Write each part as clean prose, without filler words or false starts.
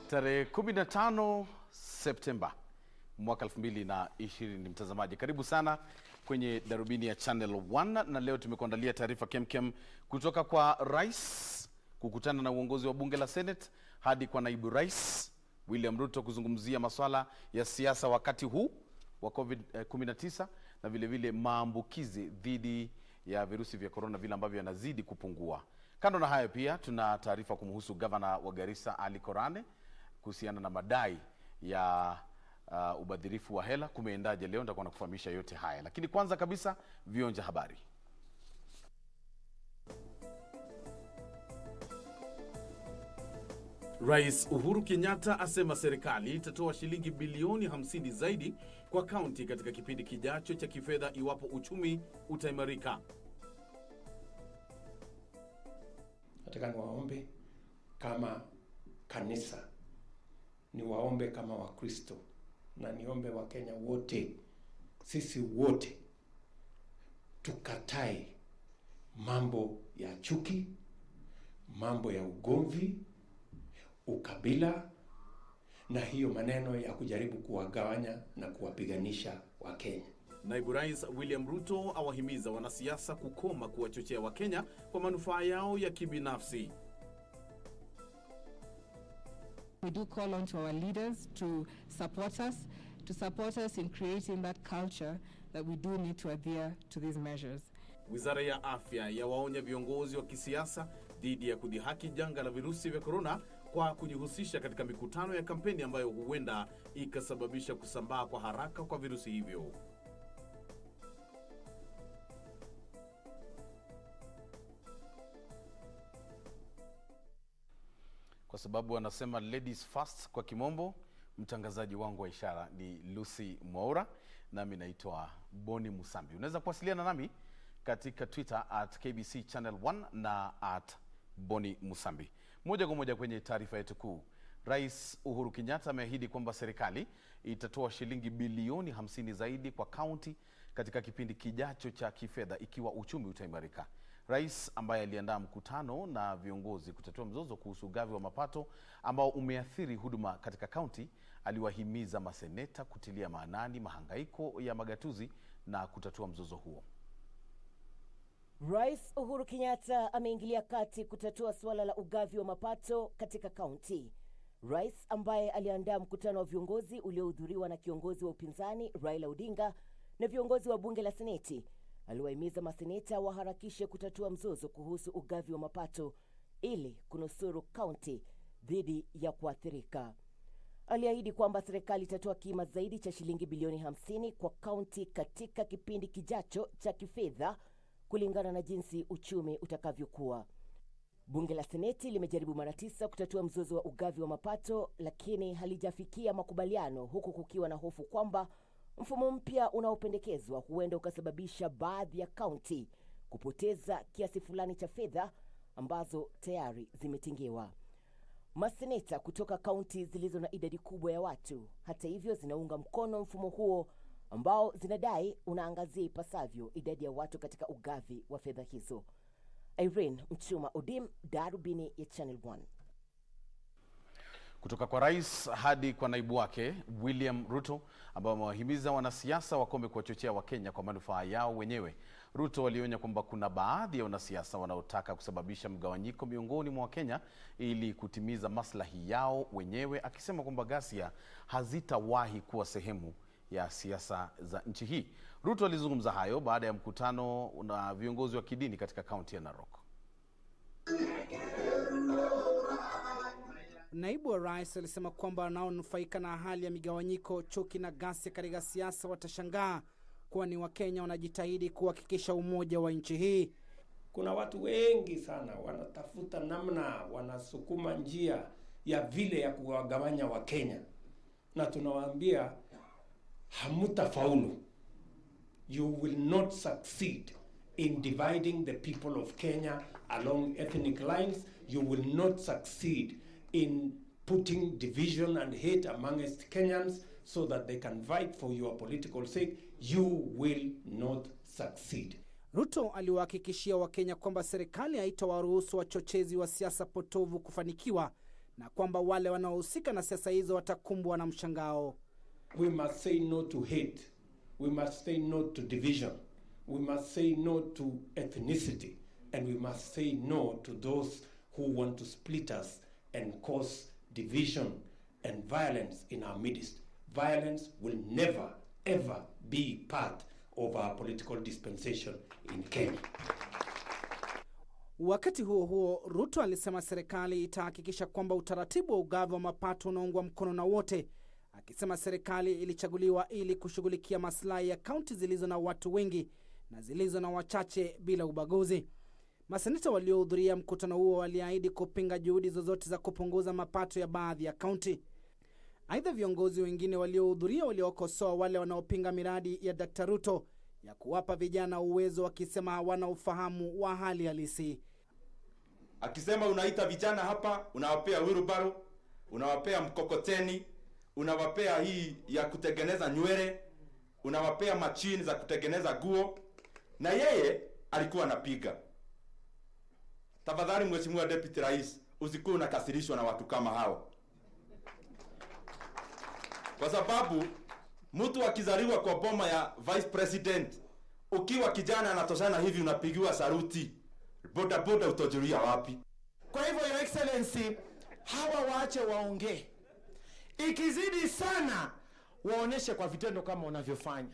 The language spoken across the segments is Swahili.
Tarehe 15 Septemba mwaka 2020. Mtazamaji, karibu sana kwenye darubini ya Channel 1, na leo tumekuandalia taarifa kemkem kutoka kwa rais kukutana na uongozi wa bunge la Senate hadi kwa naibu rais William Ruto kuzungumzia masuala ya siasa wakati huu wa COVID-19 na vile vile maambukizi dhidi ya virusi vya corona vile ambavyo yanazidi kupungua. Kando na hayo pia tuna taarifa kumhusu gavana wa Garissa Ali Korane kuhusiana na madai ya ubadhirifu wa hela. Kumeendaje leo? Nitakuwa nakufahamisha yote haya, lakini kwanza kabisa vionja habari. Rais Uhuru Kenyatta asema serikali itatoa shilingi bilioni 50 zaidi kwa kaunti katika kipindi kijacho cha kifedha iwapo uchumi utaimarika. Nataka niwaombe kama kanisa, niwaombe kama Wakristo, na niombe Wakenya wote, sisi wote tukatae mambo ya chuki, mambo ya ugomvi, ukabila, na hiyo maneno ya kujaribu kuwagawanya na kuwapiganisha Wakenya. Naibu Rais William Ruto awahimiza wanasiasa kukoma kuwachochea Wakenya kwa manufaa yao ya kibinafsi. We do call on to our leaders to support us in creating that culture that we do need to adhere to these measures. Wizara ya Afya yawaonya viongozi wa kisiasa dhidi ya kudhihaki janga la virusi vya corona kwa kujihusisha katika mikutano ya kampeni ambayo huenda ikasababisha kusambaa kwa haraka kwa virusi hivyo. Kwa sababu wanasema ladies first kwa kimombo, mtangazaji wangu wa ishara ni Lucy Mwaura, nami naitwa Bonny Musambi. Unaweza kuwasiliana nami katika Twitter @KBC Channel 1 na @Bonny Musambi. Moja kwa moja kwenye taarifa yetu kuu. Rais Uhuru Kenyatta ameahidi kwamba serikali itatoa shilingi bilioni 50 zaidi kwa kaunti katika kipindi kijacho cha kifedha ikiwa uchumi utaimarika. Rais ambaye aliandaa mkutano na viongozi kutatua mzozo kuhusu ugavi wa mapato ambao umeathiri huduma katika kaunti, aliwahimiza maseneta kutilia maanani mahangaiko ya magatuzi na kutatua mzozo huo. Rais Uhuru Kenyatta ameingilia kati kutatua suala la ugavi wa mapato katika kaunti. Rais ambaye aliandaa mkutano wa viongozi uliohudhuriwa na kiongozi wa upinzani Raila Odinga na viongozi wa bunge la Seneti, aliwahimiza maseneta waharakishe kutatua mzozo kuhusu ugavi wa mapato ili kunusuru kaunti dhidi ya kuathirika. Aliahidi kwamba serikali itatoa kima zaidi cha shilingi bilioni 50 kwa kaunti katika kipindi kijacho cha kifedha kulingana na jinsi uchumi utakavyokuwa. Bunge la Seneti limejaribu mara 9 kutatua mzozo wa ugavi wa mapato, lakini halijafikia makubaliano, huku kukiwa na hofu kwamba mfumo mpya unaopendekezwa huenda ukasababisha baadhi ya kaunti kupoteza kiasi fulani cha fedha ambazo tayari zimetengewa. Maseneta kutoka kaunti zilizo na idadi kubwa ya watu, hata hivyo, zinaunga mkono mfumo huo ambao zinadai unaangazia ipasavyo idadi ya watu katika ugavi wa fedha hizo. Irene Mchuma Odim, darubini ya Channel 1. Kutoka kwa rais hadi kwa naibu wake William Ruto, ambao wamewahimiza wanasiasa wakome kuwachochea Wakenya kwa manufaa yao wenyewe. Ruto walionya kwamba kuna baadhi ya wanasiasa wanaotaka kusababisha mgawanyiko miongoni mwa Wakenya ili kutimiza maslahi yao wenyewe, akisema kwamba ghasia hazitawahi kuwa sehemu ya siasa za nchi hii. Ruto alizungumza hayo baada ya mkutano na viongozi wa kidini katika kaunti ya Narok. Naibu wa rais alisema kwamba wanaonufaika na hali ya migawanyiko, chuki na ghasia katika siasa watashangaa, kwani Wakenya wanajitahidi kuhakikisha umoja wa nchi hii. Kuna watu wengi sana wanatafuta namna, wanasukuma njia ya vile ya kuwagawanya Wakenya, na tunawaambia hamutafaulu. You will not succeed in dividing the people of Kenya along ethnic lines. You will not succeed in putting division and hate amongst Kenyans so that they can fight for your political sake. You will not succeed. Ruto aliwahakikishia Wakenya kwamba serikali haitawaruhusu wachochezi wa siasa potovu kufanikiwa na kwamba wale wanaohusika na siasa hizo watakumbwa na mshangao. We must say no to hate. We must say no to division. We must say no to ethnicity. And we must say no to those who want to split us and cause division and violence in our midst. Violence will never, ever be part of our political dispensation in Kenya. Wakati huo huo, Ruto alisema serikali itahakikisha kwamba utaratibu wa ugavi wa mapato unaungwa mkono na wote, akisema serikali ilichaguliwa ili kushughulikia maslahi ya kaunti zilizo na watu wengi na zilizo na wachache bila ubaguzi. Maseneta waliohudhuria mkutano huo waliahidi kupinga juhudi zozote za kupunguza mapato ya baadhi ya kaunti. Aidha, viongozi wengine waliohudhuria waliokosoa wale wanaopinga miradi ya Dr. Ruto ya kuwapa vijana uwezo, wakisema hawana ufahamu wa hali halisi. Akisema unaita vijana hapa, unawapea wheelbarrow, unawapea mkokoteni, unawapea hii ya kutengeneza nywele, unawapea machine za kutengeneza guo, na yeye alikuwa anapiga. Tafadhali Mheshimiwa Deputy Rais, usikuwe unakasirishwa na watu kama hao. Kwa sababu mtu akizaliwa kwa boma ya Vice President, ukiwa kijana anatoshana hivi unapigiwa saruti, boda boda utajulia wapi? Kwa hivyo Your Excellency, hawa waache waongee. Ikizidi sana waoneshe kwa vitendo kama unavyofanya.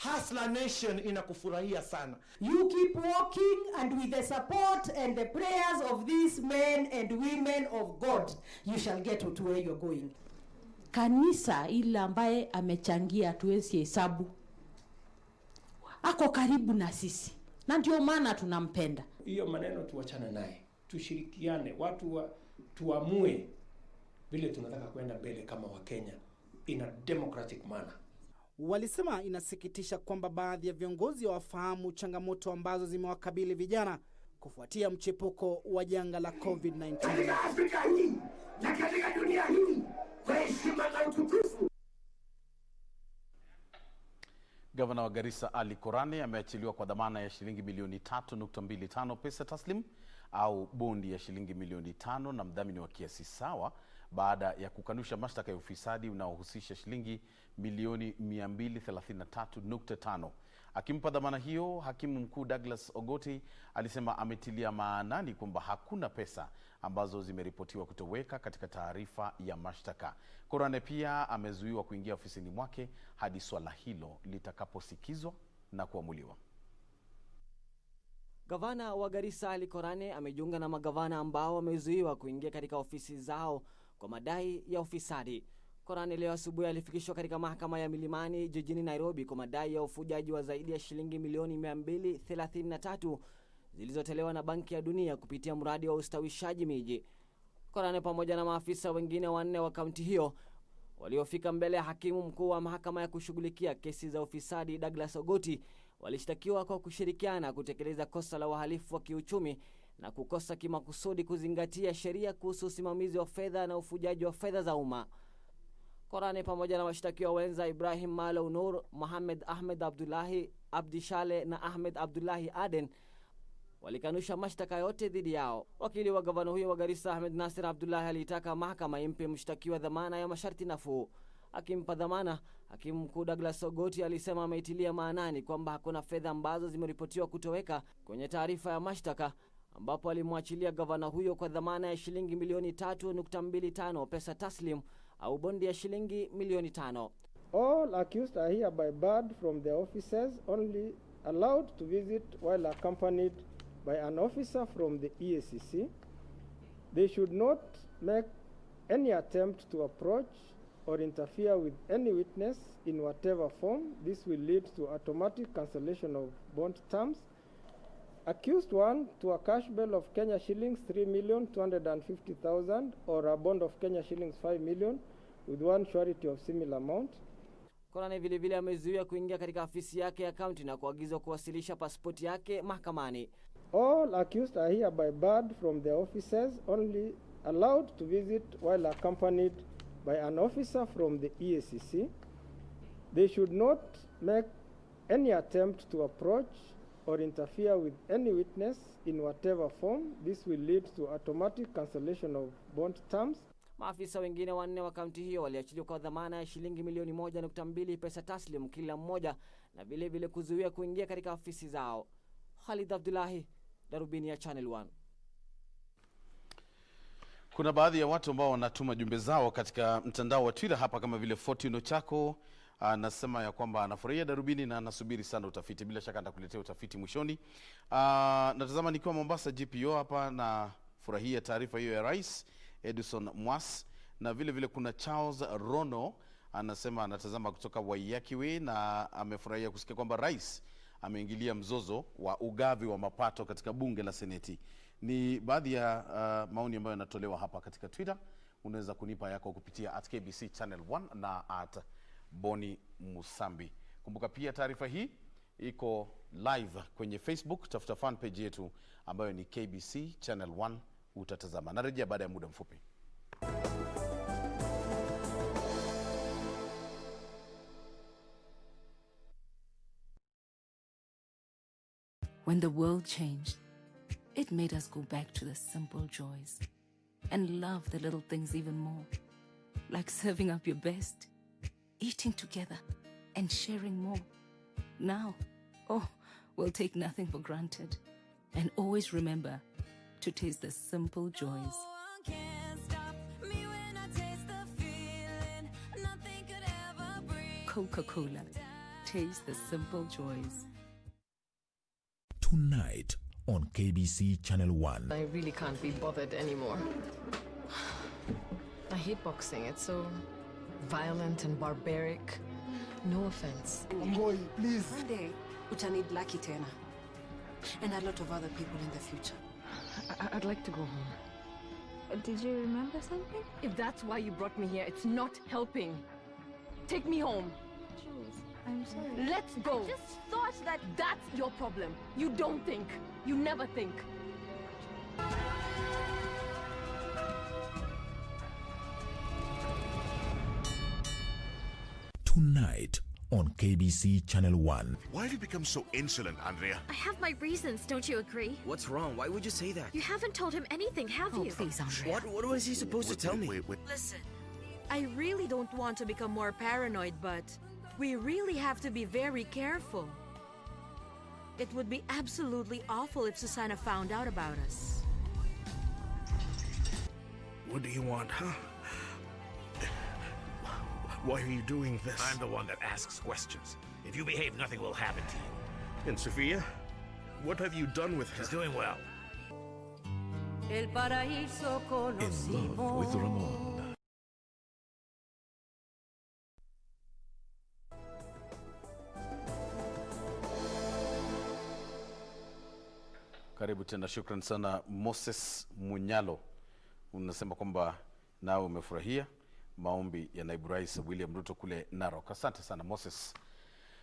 Hustler Nation inakufurahia sana. You keep walking, and with the support and the prayers of these men and women of God, you shall get to where you're going. Kanisa ila ambaye amechangia tuwezi hesabu, ako karibu na sisi, na ndio maana tunampenda. Hiyo maneno tuachane naye. Tushirikiane, tuamue vile tunataka kwenda mbele kama Wakenya in a democratic manner. Walisema inasikitisha kwamba baadhi ya viongozi wafahamu changamoto ambazo zimewakabili vijana kufuatia mchepuko wa janga la COVID-19. Afrika hii na katika dunia hii, kwa heshima na utukufu. Gavana wa Garissa Ali Korane ameachiliwa kwa dhamana ya shilingi milioni 3.25 pesa taslim au bondi ya shilingi milioni 5 na mdhamini wa kiasi sawa baada ya kukanusha mashtaka ya ufisadi unaohusisha shilingi milioni 233.5. Akimpa dhamana hiyo, hakimu mkuu Douglas Ogoti alisema ametilia maanani kwamba hakuna pesa ambazo zimeripotiwa kutoweka katika taarifa ya mashtaka. Korane pia amezuiwa kuingia ofisini mwake hadi swala hilo litakaposikizwa na kuamuliwa. Gavana wa Garissa Ali Korane amejiunga na magavana ambao wamezuiwa kuingia katika ofisi zao kwa madai ya ufisadi. Korane leo asubuhi alifikishwa katika mahakama ya Milimani jijini Nairobi kwa madai ya ufujaji wa zaidi ya shilingi milioni 233 zilizotolewa na Banki ya Dunia kupitia mradi wa ustawishaji miji. Korane pamoja na maafisa wengine 4 wa kaunti hiyo waliofika mbele ya hakimu mkuu wa mahakama ya kushughulikia kesi za ufisadi Douglas Ogoti walishtakiwa kwa kushirikiana kutekeleza kosa la uhalifu wa kiuchumi na kukosa kimakusudi kuzingatia sheria kuhusu usimamizi wa fedha na ufujaji wa fedha za umma. Korane pamoja na washtakiwa wenza Ibrahim Malo Nur, Mohamed Ahmed Abdullahi Abdishale na Ahmed Abdullahi Aden walikanusha mashtaka yote dhidi yao. Wakili wa gavana huyo wa Garissa Ahmed Nasir Abdullahi alitaka mahakama impe mshtakiwa dhamana ya masharti nafuu. Akimpa dhamana, hakimu mkuu Douglas Ogoti alisema ameitilia maanani kwamba hakuna fedha ambazo zimeripotiwa kutoweka kwenye taarifa ya mashtaka, ambapo alimwachilia gavana huyo kwa dhamana ya shilingi milioni 3.25 pesa taslim au bondi ya shilingi milioni 5. All accused are hereby barred from their offices, only allowed to visit while accompanied by an officer from the EACC. They should not make any attempt to approach or interfere with any witness in whatever form. This will lead to automatic cancellation of bond terms. Accused 1 to a cash bail of Kenya shillings 3,250,000 or a bond of Kenya shillings 5 million with one surety of similar amount. Korane vile vile amezuiwa kuingia katika afisi yake ya kaunti na kuagizwa kuwasilisha pasipoti yake mahakamani. All accused are hereby barred from their offices, only allowed to visit while accompanied by an officer from the EACC. They should not make any attempt to approach or interfere with any witness in whatever form. This will lead to automatic cancellation of bond terms. Maafisa wengine 4 wa kaunti hiyo waliachiliwa kwa dhamana ya shilingi milioni 1.2 pesa taslim kila mmoja, na vile vile kuzuia kuingia katika ofisi zao. Khalid Abdullahi, Darubini ya Channel 1. Kuna baadhi ya watu ambao wanatuma jumbe zao katika mtandao wa Twitter hapa, kama vile Fortuno Chako anasema ya kwamba anafurahia Darubini na anasubiri sana utafiti. Bila shaka nitakuletea utafiti mwishoni. Natazama nikiwa Mombasa GPO hapa, na furahia taarifa hiyo ya Rais Edison Mwas, na vile vile kuna Charles Rono anasema anatazama kutoka Waiyakiwe na amefurahia kusikia kwamba Rais ameingilia mzozo wa ugavi wa mapato katika bunge la Seneti. Ni baadhi ya maoni ambayo yanatolewa hapa katika Twitter. Unaweza kunipa yako kupitia @KBC Channel 1 na @Bonny Musambi. Kumbuka pia taarifa hii iko live kwenye Facebook, tafuta fan page yetu ambayo ni KBC Channel 1 utatazama. Narejea baada ya muda mfupi. When the world changed, it made us go back to the simple joys and love the little things even more, like serving up your best, eating together, and sharing more. Now, we'll take nothing for granted and always remember to taste the simple joys. Coca-Cola. Taste the simple joys. Tonight on KBC Channel 1. I really can't be bothered anymore. I hate boxing. It's so violent and barbaric. No offense. Boy, please. One day, uta need Lucky tena. And a lot of other people in the future. I'd like to go home. Did you remember something? If that's why you brought me here, it's not helping. Take me home. Jules, I'm sorry. Let's go. I just thought that that's your problem. You don't think. You never think. Tonight on KBC Channel 1. Why have you become so insolent, Andrea? I have my reasons, don't you agree? What's wrong? Why would you say that? You haven't told him anything, have you? Please, Andrea. What was he supposed to tell me? Listen, I really don't want to become more paranoid, but we really have to be very careful. It would be absolutely awful if Susanna found out about us. What do you want, huh? Why are you doing this? I'm the one that asks questions. If you behave, nothing will happen to you. And Sophia? What have you done with her? She's doing well. In love with Ramon. Karibu tena, shukran sana Moses Munyalo. Unasema kwamba nawe umefurahia maombi ya naibu rais William Ruto kule Narok. Asante sana Moses.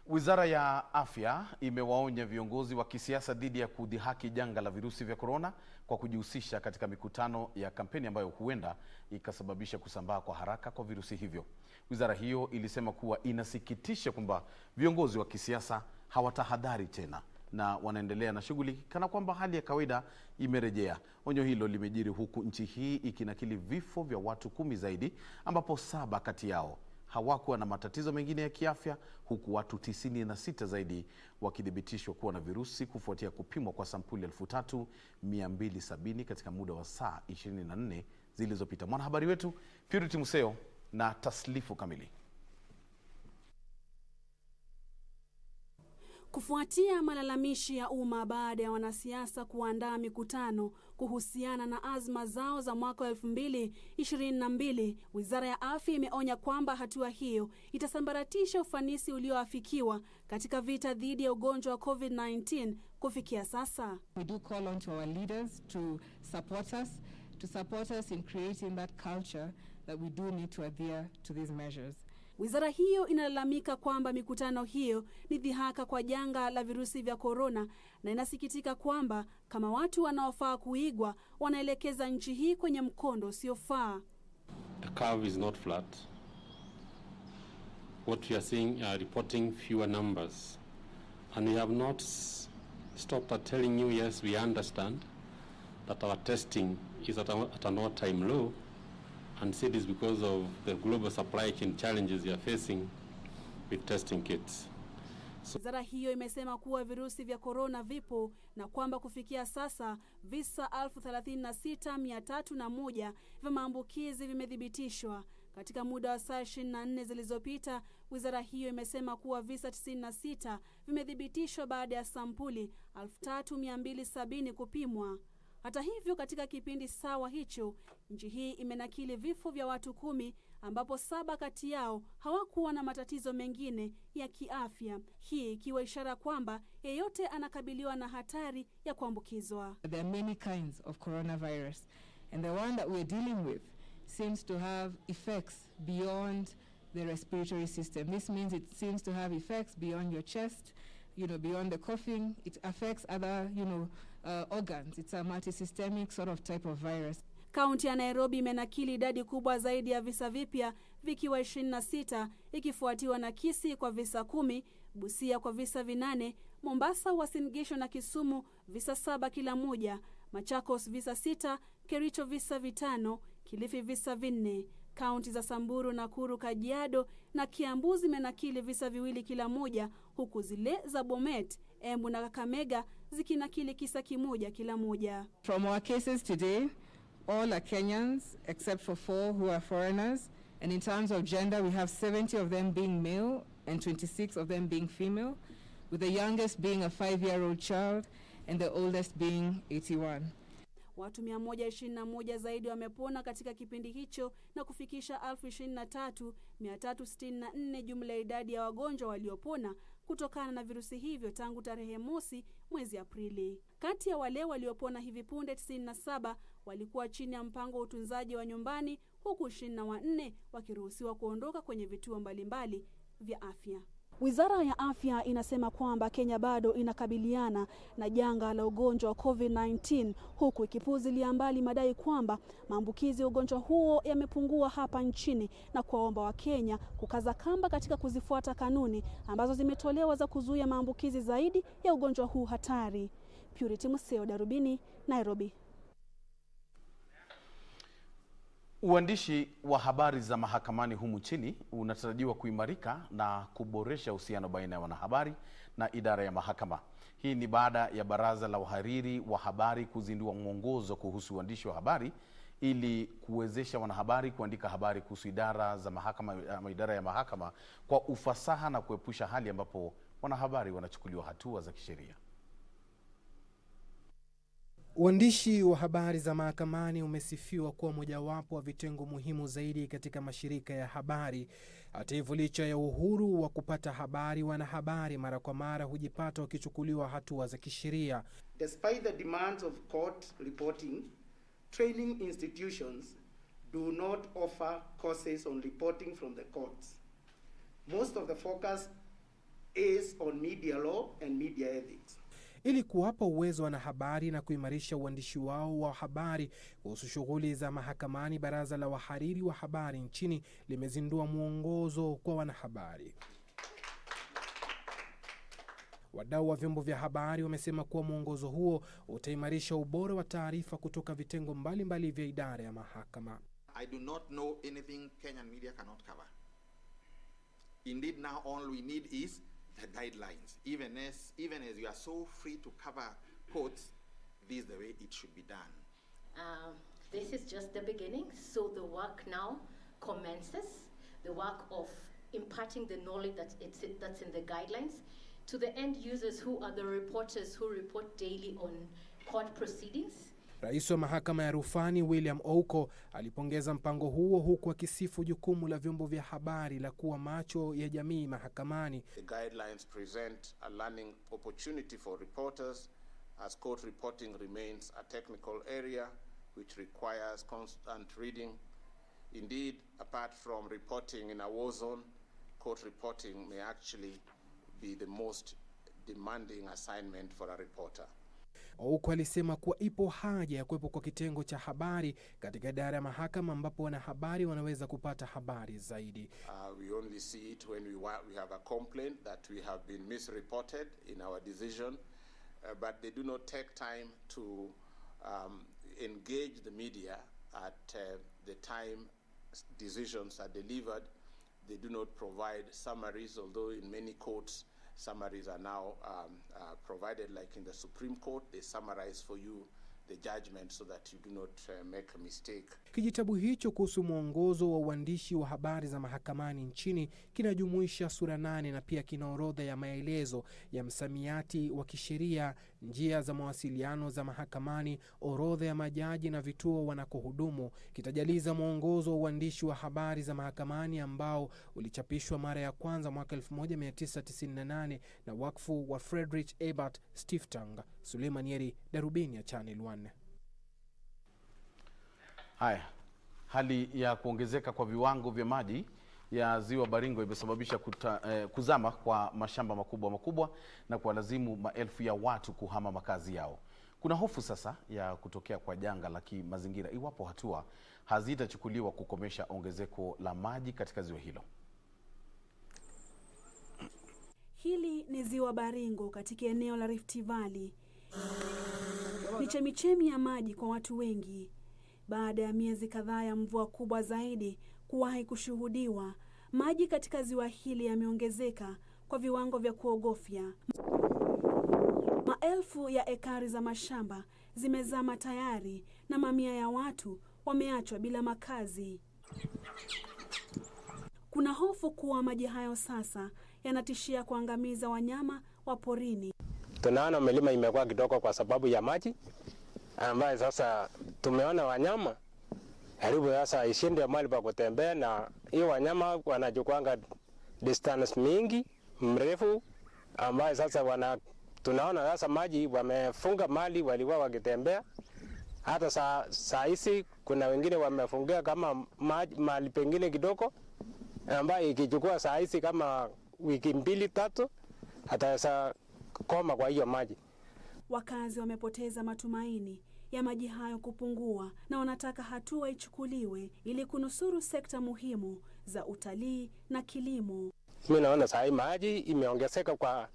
Wizara ya Afya imewaonya viongozi wa kisiasa dhidi ya kudhihaki janga la virusi vya corona kwa kujihusisha katika mikutano ya kampeni ambayo huenda ikasababisha kusambaa kwa haraka kwa virusi hivyo. Wizara hiyo ilisema kuwa inasikitisha kwamba viongozi wa kisiasa hawatahadhari tena na wanaendelea na shughuli kana kwamba hali ya kawaida imerejea. Onyo hilo limejiri huku nchi hii ikinakili vifo vya watu 10 zaidi, ambapo 7 kati yao hawakuwa na matatizo mengine ya kiafya, huku watu 96 zaidi wakithibitishwa kuwa na virusi kufuatia kupimwa kwa sampuli 3270 katika muda wa saa 24 zilizopita. Mwanahabari wetu Purity Museo na taslifu kamili. Kufuatia malalamishi ya umma baada ya wanasiasa kuandaa mikutano kuhusiana na azma zao za mwaka 2022, Wizara ya Afya imeonya kwamba hatua hiyo itasambaratisha ufanisi ulioafikiwa katika vita dhidi ya ugonjwa wa COVID-19 kufikia sasa. We do call on to our leaders to support us in creating that culture that we do need to adhere to these measures. Wizara hiyo inalalamika kwamba mikutano hiyo ni dhihaka kwa janga la virusi vya corona, na inasikitika kwamba kama watu wanaofaa kuigwa wanaelekeza nchi hii kwenye mkondo usiofaa. The curve is not flat. What we are seeing are reporting fewer numbers, and we have not stopped at telling you, yes, we understand that our testing is at an all-time low, and said it's because of the global supply chain challenges they are facing with testing kits. Wizara hiyo imesema kuwa virusi vya korona vipo na kwamba kufikia sasa visa 36,301 vya maambukizi vimethibitishwa. Katika muda wa saa 24 zilizopita, wizara hiyo imesema kuwa visa 96 vimethibitishwa baada ya sampuli 3,270 kupimwa. Hata hivyo, katika kipindi sawa hicho, nchi hii imenakili vifo vya watu 10 ambapo 7 kati yao hawakuwa na matatizo mengine ya kiafya. Hii ikiwa ishara kwamba yeyote anakabiliwa na hatari ya kuambukizwa. There are many kinds of coronavirus, and the one that we're dealing with seems to have effects beyond the respiratory system. This means it seems to have effects beyond your chest, beyond the coughing. It affects other, organs. It's a multisystemic sort of type of virus. Kaunti ya Nairobi imenakili idadi kubwa zaidi ya visa vipya vikiwa 26, ikifuatiwa na Kisii kwa visa 10, Busia kwa visa 8, Mombasa, Uasin Gishu na Kisumu visa 7 kila moja, Machakos visa 6, Kericho visa 5, Kilifi visa 4. Kaunti za Samburu, Nakuru, Kajiado na Kiambu zimenakili visa 2 kila moja, huku zile za Bomet, Embu na Kakamega zikinakili kisa 1 kila moja. From our cases today, all are Kenyans except for 4 who are foreigners, and in terms of gender we have 70 of them being male and 26 of them being female, with the youngest being a 5-year-old child and the oldest being 81. Watu 121 zaidi wamepona katika kipindi hicho na kufikisha 23,364 jumla ya idadi ya wagonjwa waliopona kutokana na virusi hivyo tangu tarehe 1 mwezi Aprili. Kati ya wale waliopona hivi punde 97 walikuwa chini ya mpango wa utunzaji wa nyumbani, huku 24 wakiruhusiwa kuondoka kwenye vituo mbalimbali vya afya. Wizara ya Afya inasema kwamba Kenya bado inakabiliana na janga la ugonjwa wa COVID-19, huku ikipuuzilia mbali madai kwamba maambukizi ya ugonjwa huo yamepungua hapa nchini, na kuwaomba Wakenya kukaza kamba katika kuzifuata kanuni ambazo zimetolewa za kuzuia maambukizi zaidi ya ugonjwa huu hatari. Purity Museo, Darubini, Nairobi. Uandishi wa habari za mahakamani humu nchini unatarajiwa kuimarika na kuboresha uhusiano baina ya wanahabari na idara ya mahakama. Hii ni baada ya baraza la uhariri wa habari kuzindua mwongozo kuhusu uandishi wa habari ili kuwezesha wanahabari kuandika habari kuhusu idara za mahakama ama idara ya mahakama kwa ufasaha na kuepusha hali ambapo wanahabari wanachukuliwa hatua za kisheria. Uandishi wa habari za mahakamani umesifiwa kuwa mojawapo wa vitengo muhimu zaidi katika mashirika ya habari. Hata hivyo, licha ya uhuru wa kupata habari, wanahabari mara kwa mara hujipata wakichukuliwa hatua za kisheria. Despite the demands of court reporting, training institutions do not offer courses on reporting from the courts. Most of the focus is on media law and media ethics. Ili kuwapa uwezo wanahabari na kuimarisha uandishi wao wa habari kuhusu shughuli za mahakamani, baraza la wahariri wa habari nchini limezindua mwongozo kwa wanahabari. Wadau wa vyombo vya habari wamesema kuwa mwongozo huo utaimarisha ubora wa taarifa kutoka vitengo mbalimbali vya idara ya mahakama. I do not know anything Kenyan media cannot cover. Indeed, now all we need is the guidelines. Even as you are so free to cover courts, this is the way it should be done. This is just the beginning, so the work now commences, the work of imparting the knowledge that's in the guidelines to the end users who are the reporters who report daily on court proceedings. Rais wa mahakama ya rufani William Ouko alipongeza mpango huo, huku akisifu jukumu la vyombo vya habari la kuwa macho ya jamii mahakamani. The guidelines present a learning opportunity for reporters as court reporting remains a technical area which requires constant reading. Indeed, apart from reporting in a war zone, court reporting may actually be the most demanding assignment for a reporter. Ouko alisema kuwa ipo haja ya kuwepo kwa kitengo cha habari katika idara ya mahakama ambapo wanahabari wanaweza kupata habari zaidi. We only see it when we have a complaint that we have been misreported in our decision, but they do not take time to engage the media at the time decisions are delivered. They do not provide summaries, although in many courts, summaries are now provided, like in the Supreme Court, they summarize for you the judgment so that you do not make a mistake. Kijitabu hicho kuhusu mwongozo wa uandishi wa habari za mahakamani nchini kinajumuisha sura 8 na pia kina orodha ya maelezo ya msamiati wa kisheria, njia za mawasiliano za mahakamani, orodha ya majaji na vituo wanakohudumu. Kitajaliza mwongozo wa uandishi wa habari za mahakamani ambao ulichapishwa mara ya kwanza mwaka 1998 na wakfu wa Friedrich Ebert Stiftung. Suleiman Yeri, Darubini ya Channel 1. Haya, hali ya kuongezeka kwa viwango vya maji ya ziwa Baringo imesababisha kuzama kwa mashamba makubwa na kuwalazimu maelfu ya watu kuhama makazi yao. Kuna hofu sasa ya kutokea kwa janga la kimazingira iwapo hatua hazitachukuliwa kukomesha ongezeko la maji katika ziwa hilo. Hili ni ziwa Baringo katika eneo la Rift Valley. Ni chemichemi ya maji kwa watu wengi. Baada ya miezi kadhaa ya mvua kubwa zaidi kuwahi kushuhudiwa, maji katika ziwa hili yameongezeka kwa viwango vya kuogofya. Maelfu ya ekari za mashamba zimezama tayari na mamia ya watu wameachwa bila makazi. Kuna hofu kuwa maji hayo sasa yanatishia kuangamiza wanyama wa porini. Tunaona milima imekuwa kidogo kwa sababu ya maji, ambaye sasa tumeona wanyama karibu sasa ishinde mahali pa kutembea, na hiyo wanyama wanachukuanga distance mingi mrefu, ambaye sasa tunaona sasa maji wamefunga mali walikuwa wakitembea. Hata saa hizi kuna wengine wamefungia kama mali pengine kidogo, ambaye ikichukua saa hizi kama wiki 2-3 ataweza koma kwa hiyo maji. Wakazi wamepoteza matumaini ya maji hayo kupungua na wanataka hatua ichukuliwe ili kunusuru sekta muhimu za utalii na kilimo. Mimi naona saa hii maji imeongezeka kwa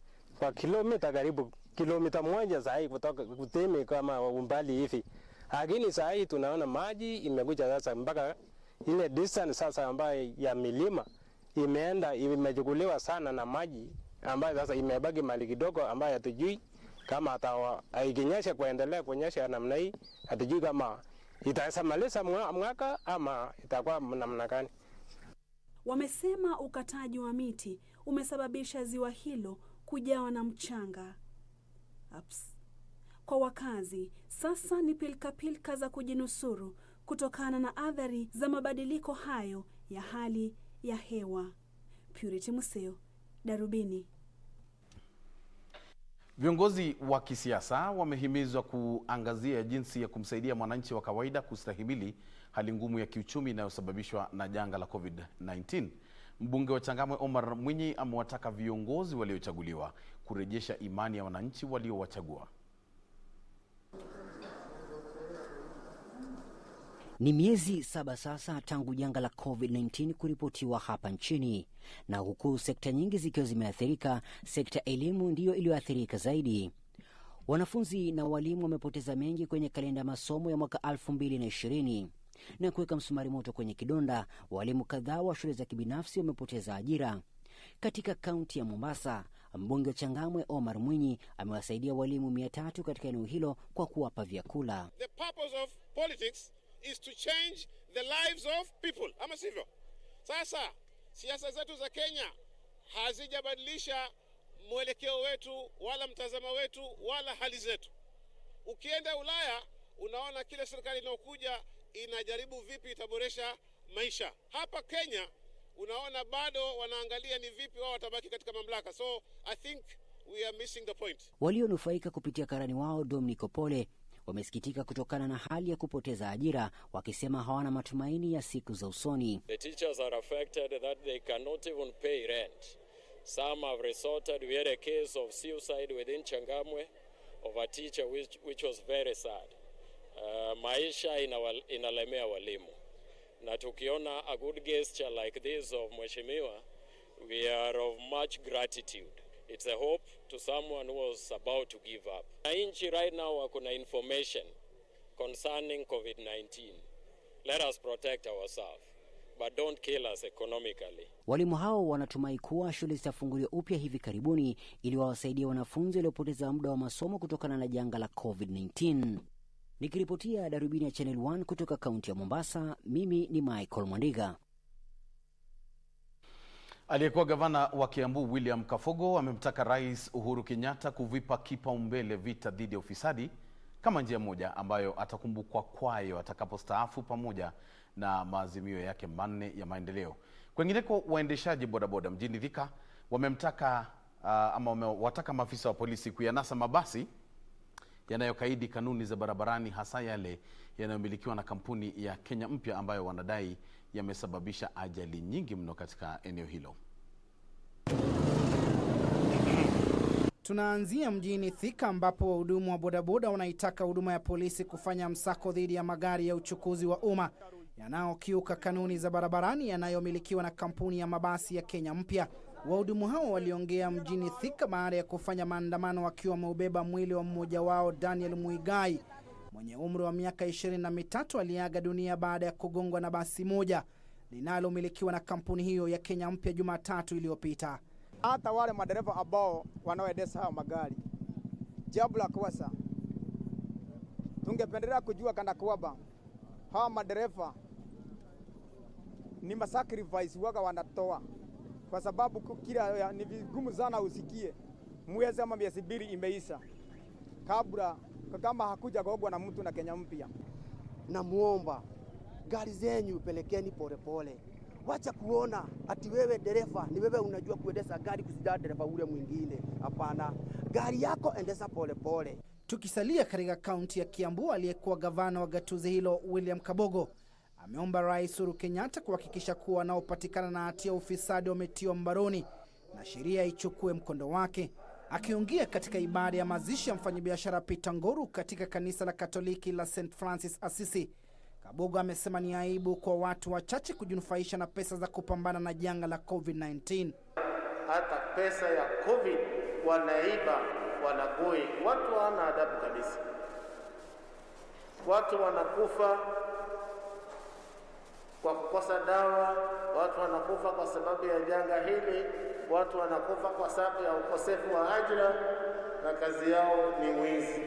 kilomita karibu kilomita 1 saa hii kutoka Kutemi kama umbali hivi. Lakini saa hii tunaona maji imekuja sasa mpaka ile distance sasa ambayo ya milima imechukuliwa sana na maji, ambayo sasa imebaki mali kidogo ambayo hatujui kama ikinyesha kuendelea kunyesha namna hii, hatujui kama itasamaliza mwaka ama itakuwa namna gani. Wamesema ukataji wa miti umesababisha ziwa hilo kujawa na mchanga. Kwa wakazi sasa ni pilka za kujinusuru kutokana na athari za mabadiliko hayo ya hali ya hewa. Purity Museo, Darubini. Viongozi wa kisiasa wamehimizwa kuangazia jinsi ya kumsaidia mwananchi wa kawaida kustahimili hali ngumu ya kiuchumi inayosababishwa na janga la COVID-19. Mbunge wa Changamwe Omar Mwinyi amewataka viongozi waliochaguliwa kurejesha imani ya wananchi waliowachagua. Ni miezi 7 sasa tangu janga la COVID-19 kuripotiwa hapa nchini, na huku sekta nyingi zikiwa zimeathirika, sekta elimu ndiyo iliyoathirika zaidi. Wanafunzi na walimu wamepoteza mengi kwenye kalenda masomo ya mwaka 2020. Na kuweka msumari moto kwenye kidonda, walimu kadhaa wa shule za kibinafsi wamepoteza ajira. Katika kaunti ya Mombasa, mbunge wa Changamwe Omar Mwinyi amewasaidia walimu 300 katika eneo hilo kwa kuwapa vyakula. The purpose of politics is to change the lives of people. Ama sivyo? Sasa siasa zetu za Kenya hazijabadilisha mwelekeo wetu wala mtazamo wetu wala hali zetu. Ukienda Ulaya unaona kila serikali inayokuja inajaribu vipi itaboresha maisha. Hapa Kenya unaona bado wanaangalia ni vipi wao watabaki katika mamlaka. So I think we are missing the point. Walionufaika kupitia karani wao Dominic Opole wamesikitika kutokana na hali ya kupoteza ajira, wakisema hawana matumaini ya siku za usoni. The teachers are affected that they cannot even pay rent. Some have resorted. We had a case of suicide within Changamwe of a teacher which was very sad. Maisha inalemea walimu. Na tukiona a good gesture like this of Mheshimiwa, we are of much gratitude. It's a hope to someone who was about to give up. Nchi right now wako na information concerning COVID-19. Let us protect ourselves. but don't kill us economically. Walimu hao wanatumai kuwa shule zitafunguliwa upya hivi karibuni ili wawasaidia wanafunzi waliopoteza muda wa masomo kutokana na janga la COVID-19. Nikiripotia darubini ya Channel 1 kutoka kaunti ya Mombasa, mimi ni Michael Mwandiga. Aliyekuwa gavana wa Kiambu William Kafogo amemtaka Rais Uhuru Kenyatta kuvipa kipaumbele vita dhidi ya ufisadi kama njia moja ambayo atakumbukwa kwayo atakapostaafu pamoja na maazimio yake manne ya maendeleo. Kwengineko, waendeshaji bodaboda mjini Thika wamewataka maafisa wa polisi kuyanasa mabasi yanayokaidi kanuni za barabarani, hasa yale yanayomilikiwa na kampuni ya Kenya Mpya ambayo wanadai yamesababisha ajali nyingi mno katika eneo hilo. Tunaanzia mjini Thika ambapo wahudumu wa bodaboda wanaitaka huduma ya polisi kufanya msako dhidi ya magari ya uchukuzi wa umma yanayokiuka kanuni za barabarani yanayomilikiwa na kampuni ya mabasi ya Kenya Mpya. Wahudumu hao waliongea mjini Thika baada ya kufanya maandamano wakiwa wameubeba mwili wa mmoja wao, Daniel Muigai, mwenye umri wa miaka 23, aliaga dunia baada ya kugongwa na basi moja linalomilikiwa na kampuni hiyo ya Kenya Mpya Jumatatu iliyopita. Hata wale madereva ambao wanaoendesha hao magari, jambo la kwanza tungependelea kujua kana kwamba hawa madereva ni masacrifice waga wanatoa, kwa sababu kila ni vigumu sana usikie mwezi ama miezi 2 imeisha kabla kama hakuja gogwa na mtu na Kenya Mpya. Na muomba gari zenyu pelekeni pole pole. Wacha kuona ati wewe dereva ni wewe unajua kuendesha gari kusida dereva ule mwingine. Hapana, gari yako endesha pole pole. Tukisalia katika kaunti ya Kiambu, aliyekuwa gavana wa gatuzi hilo William Kabogo ameomba Rais Uhuru Kenyatta kuhakikisha kuwa wanaopatikana na hatia ufisadi wametiwa mbaroni na sheria ichukue mkondo wake. Akiongea katika ibada ya mazishi ya mfanyabiashara Peter Ngoru katika kanisa la Katoliki la St. Francis Assisi, Kabogo amesema ni aibu kwa watu wachache kujinufaisha na pesa za kupambana na janga la COVID-19. Hata pesa ya COVID wanaiba, wanagoi. Watu wana adabu kabisa. Watu wanakufa kwa kukosa dawa, watu wanakufa kwa sababu ya janga hili, watu wanakufa kwa sababu ya ukosefu wa ajira, na kazi yao ni wizi.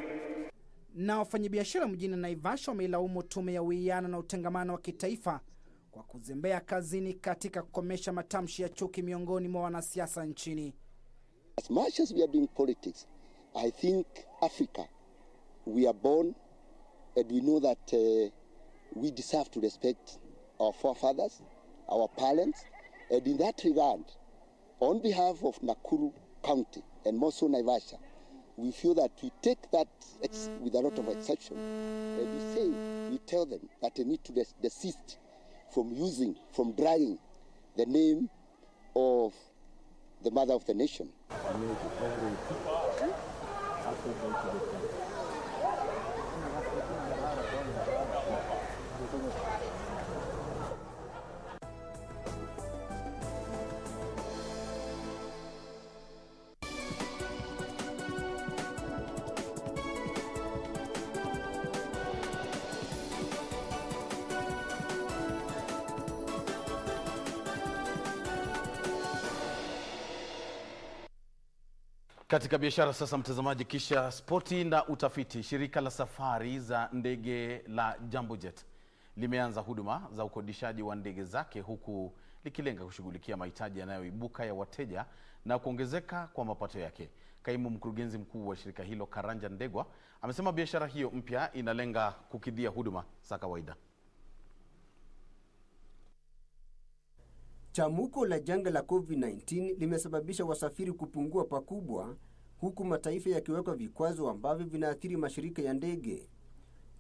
Na wafanyabiashara mjini Naivasha wameilaumu tume ya uwiano na utengamano wa kitaifa kwa kuzembea kazini katika kukomesha matamshi ya chuki miongoni mwa wanasiasa nchini. As much as we are doing politics, I think Africa, we are born and we know that we deserve to respect our forefathers, our parents, and in that regard, on behalf of Nakuru County and more so Naivasha, we feel that we take that with a lot of exception, and we tell them that they need to desist from dragging the name of the mother of the nation. Katika biashara sasa, mtazamaji, kisha spoti na utafiti, shirika la safari za ndege la Jambo Jet limeanza huduma za ukodishaji wa ndege zake, huku likilenga kushughulikia mahitaji yanayoibuka ya wateja na kuongezeka kwa mapato yake. Kaimu mkurugenzi mkuu wa shirika hilo Karanja Ndegwa amesema biashara hiyo mpya inalenga kukidhia huduma za kawaida. Chamuko la janga la COVID-19 limesababisha wasafiri kupungua pakubwa, huku mataifa yakiweka vikwazo ambavyo vinaathiri mashirika ya ndege.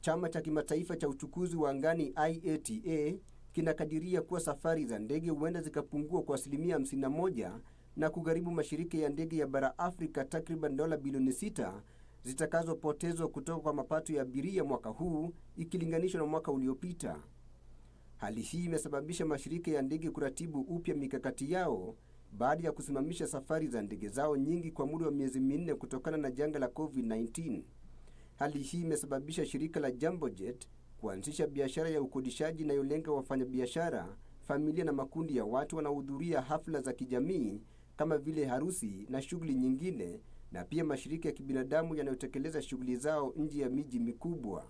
Chama cha kimataifa cha uchukuzi wa angani IATA kinakadiria kuwa safari za ndege huenda zikapungua kwa 51% na kugharimu mashirika ya ndege ya bara Afrika takriban dola bilioni 6 zitakazopotezwa kutoka kwa mapato ya abiria mwaka huu ikilinganishwa na mwaka uliopita. Hali hii imesababisha mashirika ya ndege kuratibu upya mikakati yao baada ya kusimamisha safari za ndege zao nyingi kwa muda wa miezi 4 kutokana na janga la COVID-19. Hali hii imesababisha shirika la Jambo Jet kuanzisha biashara ya ukodishaji inayolenga wafanyabiashara familia na makundi ya watu wanahudhuria hafla za kijamii kama vile harusi na shughuli nyingine, na pia mashirika ya kibinadamu yanayotekeleza shughuli zao nje ya miji mikubwa.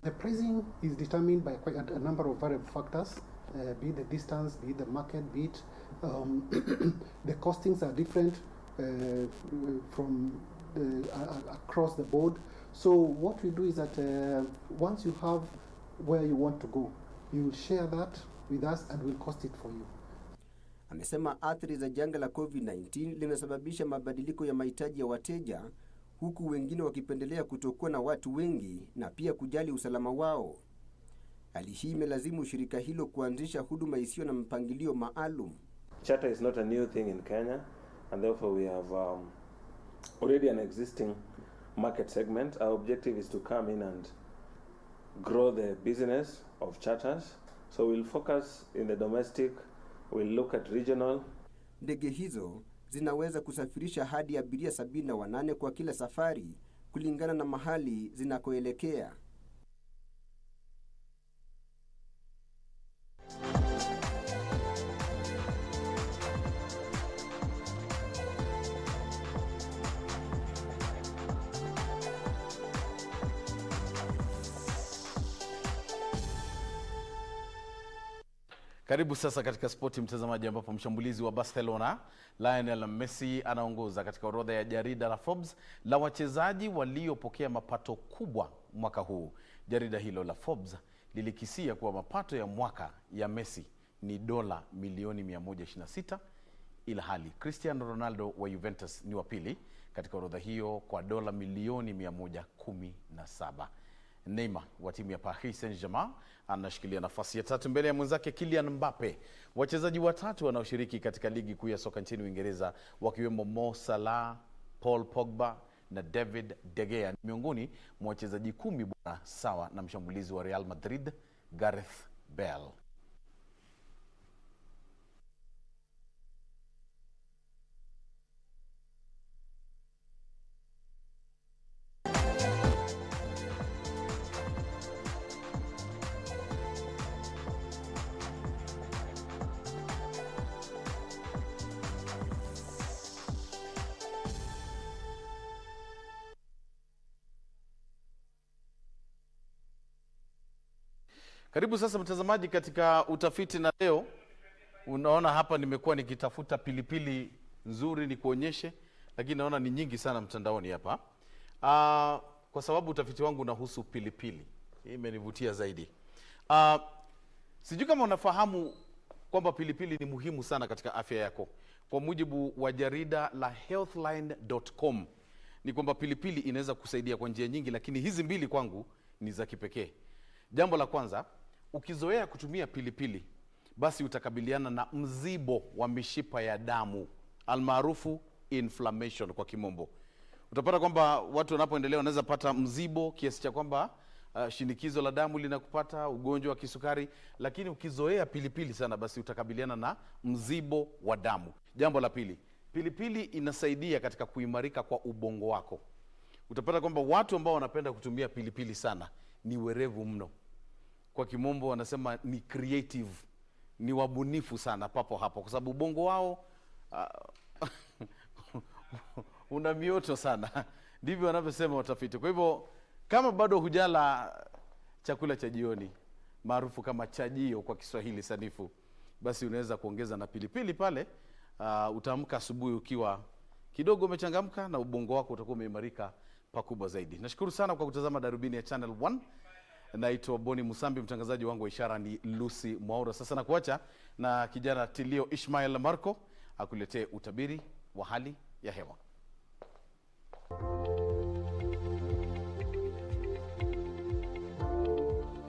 The pricing is determined by quite a number of variable factors, be it the distance, be it the market, be it the costings are different from across the board. So what we do is that once you have where you want to go, you will share that with us and we'll cost it for you. Amesema athari za janga la COVID-19 limesababisha mabadiliko ya mahitaji ya wateja, huku wengine wakipendelea kutokuwa na watu wengi na pia kujali usalama wao. Hali hii imelazimu shirika hilo kuanzisha huduma isiyo na mpangilio maalum. Charter is not a new thing in Kenya, and therefore we have already an existing market segment. Our objective is to come in and grow the business of charters. So we'll focus in the domestic, we'll look at regional. Ndege hizo zinaweza kusafirisha hadi abiria 78 kwa kila safari kulingana na mahali zinakoelekea. Karibu sasa katika spoti mtazamaji, ambapo mshambulizi wa Barcelona Lionel Messi anaongoza katika orodha ya jarida la Forbes la wachezaji waliopokea mapato kubwa mwaka huu. Jarida hilo la Forbes lilikisia kuwa mapato ya mwaka ya Messi ni dola milioni 126, ila hali Cristiano Ronaldo wa Juventus ni wa pili katika orodha hiyo kwa dola milioni 117. Neymar wa timu ya Paris Saint-Germain anashikilia nafasi ya 3 mbele ya mwenzake Kylian Mbappe. Wachezaji watatu wanaoshiriki katika ligi kuu ya soka nchini Uingereza wakiwemo Mo Salah, Paul Pogba na David De Gea miongoni mwa wachezaji 10 bora sawa na mshambulizi wa Real Madrid Gareth Bale. Karibu sasa mtazamaji katika utafiti, na leo unaona hapa nimekuwa nikitafuta pilipili nzuri ni kuonyeshe, lakini naona ni nyingi sana mtandaoni hapa. Kwa sababu utafiti wangu unahusu pilipili. Hii imenivutia zaidi. Sijui kama unafahamu kwamba pilipili ni muhimu sana katika afya yako. Kwa mujibu wa jarida la healthline.com ni kwamba pilipili inaweza kusaidia kwa njia nyingi, lakini hizi mbili kwangu ni za kipekee. Jambo la kwanza, ukizoea kutumia pilipili, basi utakabiliana na mzibo wa mishipa ya damu, almaarufu inflammation kwa kimombo. Utapata kwamba watu wanapoendelea wanaweza pata mzibo kiasi cha kwamba shinikizo la damu linakupata, ugonjwa wa kisukari, lakini ukizoea pilipili sana, basi utakabiliana na mzibo wa damu. Jambo la pili, pilipili inasaidia katika kuimarika kwa ubongo wako. Utapata kwamba watu ambao wanapenda kutumia pilipili sana ni werevu mno. Kwa kimombo wanasema ni creative, ni wabunifu sana papo hapo, kwa sababu ubongo wao una mioto sana. Ndivyo wanavyosema watafiti. Kwa hivyo kama bado hujala chakula cha jioni maarufu kama chajio kwa Kiswahili sanifu, basi unaweza kuongeza na pilipili pale. Utaamka asubuhi ukiwa kidogo umechangamka na ubongo wako utakuwa umeimarika pakubwa zaidi. Nashukuru sana kwa kutazama Darubini ya Channel 1. Naitwa Bonny Musambi, mtangazaji wangu wa ishara ni Lucy Mwaura. Sasa nakuacha na kijana Tilio Ishmael Marco akuletee utabiri wa hali ya hewa.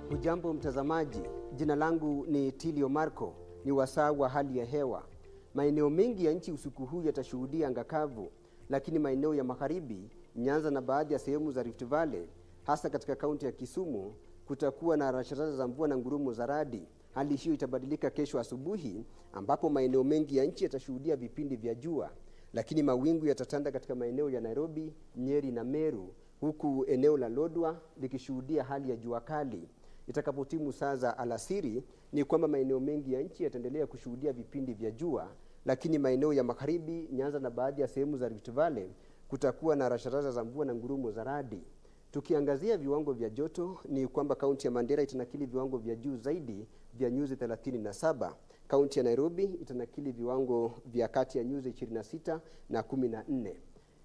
Hujambo mtazamaji, jina langu ni Tilio Marco, ni wasaa wa hali ya hewa. Maeneo mengi ya nchi usiku huu yatashuhudia anga kavu, lakini maeneo ya magharibi, Nyanza na baadhi ya sehemu za Rift Valley, hasa katika kaunti ya Kisumu, kutakuwa na rashasha za mvua na ngurumo za radi. Hali hiyo itabadilika kesho asubuhi, ambapo maeneo mengi ya nchi yatashuhudia vipindi vya jua, lakini mawingu yatatanda katika maeneo ya Nairobi, Nyeri na Meru, huku eneo la Lodwar likishuhudia hali ya jua kali. Itakapotimu saa za alasiri ni kwamba maeneo mengi ya nchi yataendelea kushuhudia vipindi vya jua, lakini maeneo ya magharibi, Nyanza na baadhi ya sehemu za Rift Valley kutakuwa na rasharasha za mvua na ngurumo za radi. Tukiangazia viwango vya joto ni kwamba kaunti ya Mandera itanakili viwango vya juu zaidi vya nyuzi 37. Kaunti ya Nairobi itanakili viwango vya kati ya nyuzi 26 na 14.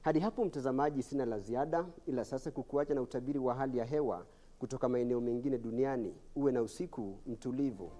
Hadi hapo mtazamaji, sina la ziada, ila sasa kukuacha na utabiri wa hali ya hewa kutoka maeneo mengine duniani. Uwe na usiku mtulivu.